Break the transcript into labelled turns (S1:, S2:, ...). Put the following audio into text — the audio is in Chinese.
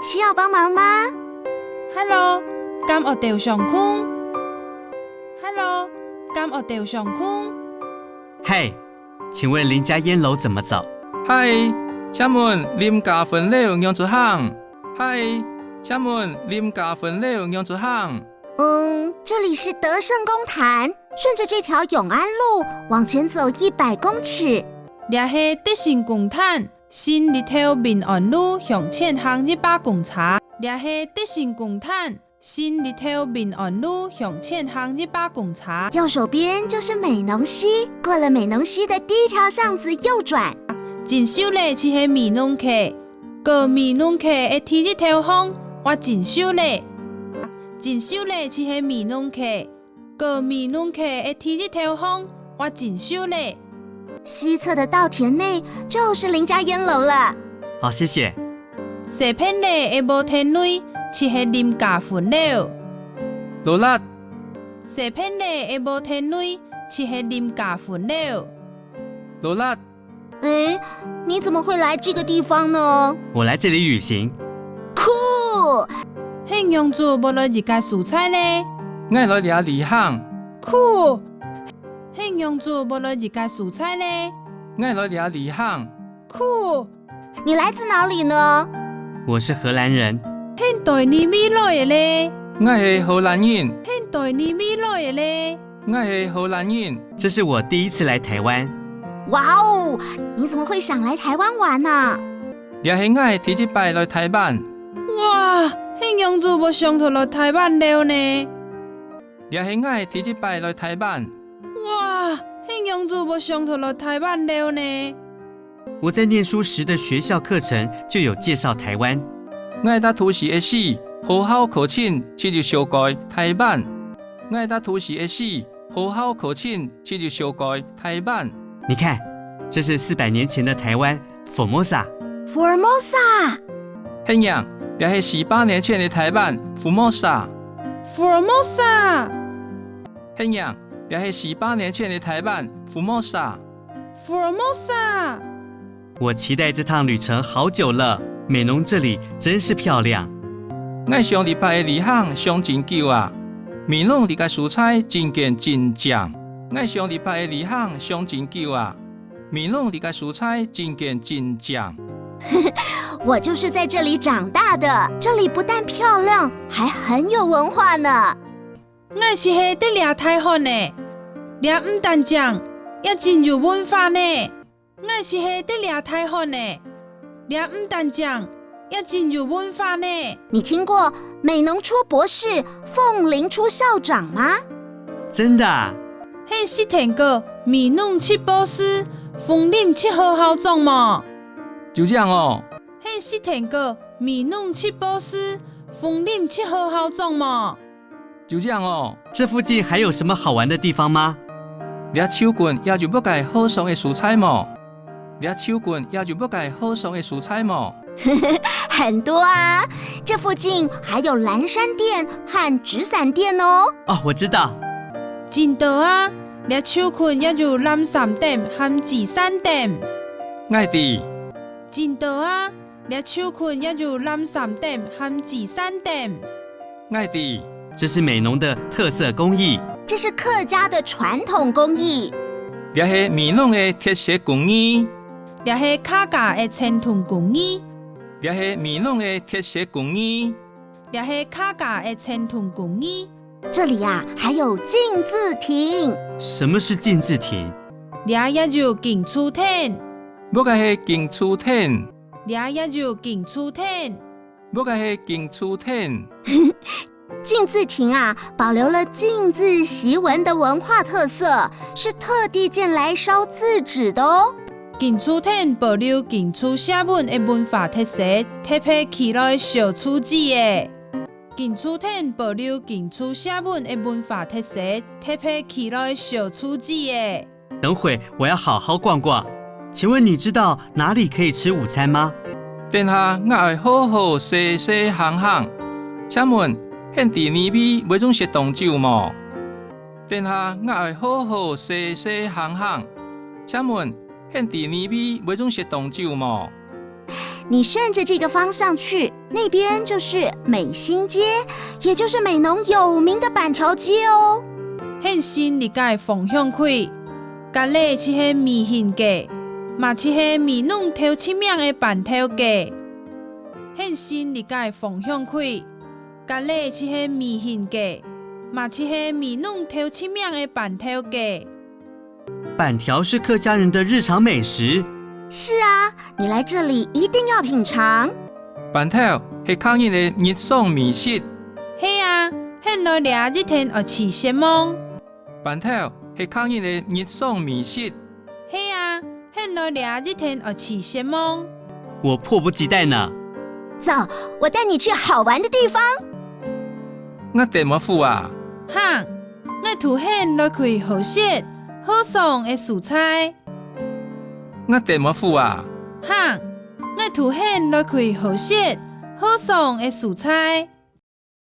S1: 需要帮忙吗
S2: Hello， 敢学到上空 ？Hello， 敢学到上空？
S3: 嗨，请问林家烟楼怎么走？
S4: 嗨，请问林家分了用一行？嗨，请问林家分了用一行？
S1: 这里是德胜公坛，顺着这条永安路往前走100公尺。
S2: 这是德胜公坛新日头民安路向前行100公尺。这是德胜公坛新日头民安路向前行100公尺。
S1: 右手边就是美浓溪，过了美浓溪的第一条巷子右转。
S2: 真秀丽，是迄美浓客，过美浓客的天日头风，我真秀丽。真秀丽，是迄美浓客，过美浓客的天日头风，我真秀丽。
S1: 西侧的稻田内就是林家烟楼了。
S3: 好，谢谢。
S2: 西片内的无田内，是迄林家分了。
S4: 罗拉，
S2: 西片内的无田内，是迄林家分了。
S4: 罗拉，
S1: 你怎么会来这个地方呢？
S3: 我来这里旅行。
S1: 酷！
S2: 迄样子无来日家蔬菜呢？
S4: 我来抓李行。
S2: 酷！迄样子无来日家蔬菜呢？
S4: 我来抓李行。
S2: 酷！
S1: 你来自哪里呢？
S3: 我是荷兰人。
S2: 迄台泥米来的咧？
S4: 我是荷兰人。
S2: 迄台泥米来的咧？
S4: 我是荷兰人。
S3: 这是我第一次来台湾。
S1: 哇哦！你怎么会想来台湾玩呢？
S4: 这是我第一摆来台湾。
S2: 哇！迄样子无上头来台湾了呢？
S4: 这是我第一摆来台湾。
S2: 哇！迄样子无上头来台湾了呢？
S3: 我在念书时的学校课程就有介绍台湾。
S4: 我在图示的是好好考请，这就修改台湾。我在图示的是好好考请，这就修改台湾。
S3: 你看，这是400年前的台湾 Formosa。
S1: Formosa。
S4: 很样，这是400年前的台湾 Formosa。
S2: Formosa。
S4: 很样，这是400年前的台湾 Formosa。
S2: Formosa。
S3: 我期待这趟旅程好久了，美浓这里真是漂亮。
S4: 我上礼拜的旅行上真久啊，美浓里的蔬菜真健真酱。我上礼拜的旅行上真久啊，美浓里的蔬菜真健真酱。
S1: 我就是在这里长大的，这里不但漂亮，还很有文化呢。
S2: 我是迄在抓台湾的，抓唔单讲，也真有文化呢。我是迄在抓台湾的，抓唔单讲，也真有文化呢。
S1: 你听过美浓出博士，凤林出校长吗？
S3: 真的啊？
S2: 迄是听过美浓出博士，凤林出好校长嘛？
S4: 就这样哦。
S2: 迄是听过美浓出博士，凤林出好校长嘛？
S4: 就这样哦。
S3: 这附近还有什么好玩的地方吗？
S4: 抓手棍也就要改好爽的蔬菜嘛。抓手棍也就要改好爽的蔬菜嘛。
S1: 很多啊，这附近还有蓝山店和纸伞店哦。
S3: 哦，我知道。
S2: 真多啊！抓手棍也就蓝山店和纸伞店。
S4: 爱弟。
S2: 真多啊！抓手棍也就蓝山店和纸伞店。
S4: 爱弟。
S3: 这是美浓的特色工艺，
S1: 这是客家的传统工艺。
S4: 这是美浓的特色工艺。
S2: 这是客家的传统工艺。
S4: 这是美浓的特色工艺。
S2: 这是客家的传统工艺。
S1: 这里啊，还有镜字亭。
S3: 什么是镜字亭？
S2: 这也就镜出亭。
S4: 我个是镜出亭。
S2: 这也就镜出亭。
S4: 我个是镜出亭。
S1: 镜字亭啊，保留了镜字习文的文化特色，是特地建来烧字纸的哦。
S2: 镜出亭保留镜出写文的文化特色，特别起来小书字的。镜出亭保留镜出写文的文化特色，特别起来小书字的。
S3: 等会我要好好逛逛。请问你知道哪里可以吃午餐吗？
S4: 等下我会好好细细行行。请问，现地呢边每种食冻酒吗？等下我会好好细细行行。请问，现地呢边每种食冻酒吗？
S1: 你顺着这个方向去，那边就是美心街，也就是美浓有名的板条街哦。
S2: 向新立界方向开，隔咧是个美心街，嘛是个美浓头出名的板条街。向新立界方向开，隔咧是个美心街，嘛是个美浓头出名的板条街。
S3: 板条是客家人的日常美食。
S1: 是啊，你来这里一定要品尝。
S4: 板条是客人的日常美食。
S2: 是啊，向来俩日天学吃什么？
S4: 板条是客人的日常美食。
S2: 是啊，向来俩日天学吃什么？
S3: 我迫不及待呢。
S1: 走，我带你去好玩的地方。
S4: 我电话付啊，
S2: 哈，我突然来开好食、好爽的蔬菜。
S4: 我电话付啊，
S2: 哈，我突然来开好食、好爽的蔬菜。